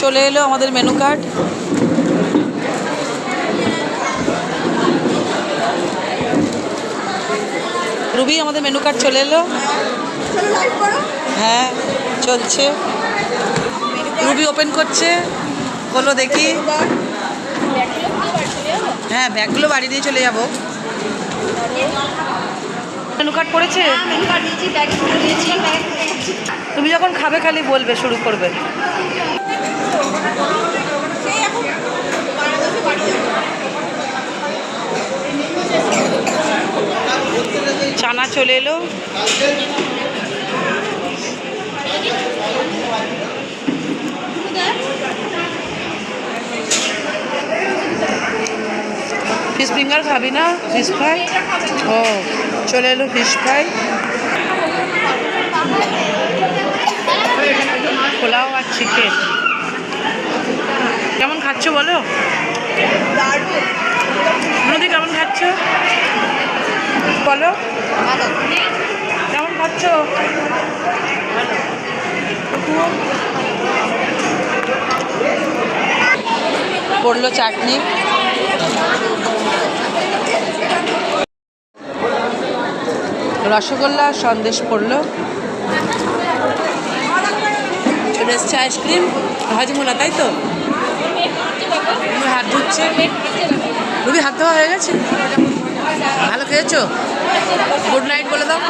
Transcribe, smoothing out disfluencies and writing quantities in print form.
চলে এলো আমাদের মেনু কার্ড। রুবি, আমাদের মেনু কার্ড চলে এলো। হ্যাঁ, চলছে। রুবি ওপেন করছে, হলো দেখি। হ্যাঁ, ব্যাগগুলো বাড়ি দিয়ে চলে যাবো। মেনু কার্ড পড়েছে? তুমি যখন খাবে খালি বলবে, শুরু করবে। চানা চলে এলো। ফিশ ফিঙ্গার খাবি না? Fish fry? ও, চলে এলো ফিশ ফ্রাই। পোলাও আর চিকেন। কেমন খাচ্ছ বলো? নদী কেমন খাচ্ছ বলো? কেমন খাচ্ছ? পড়লো চাটনি। রসগোল্লা সন্দেশ পড়লো। চলে এসছে আইসক্রিম, হাজমোলা, তাই তো? হাত ধুচ্ছে। রুবি, হাত ধোয়া হয়ে গেছে? ভালো খেয়েছো? গুড নাইট বলে দাও।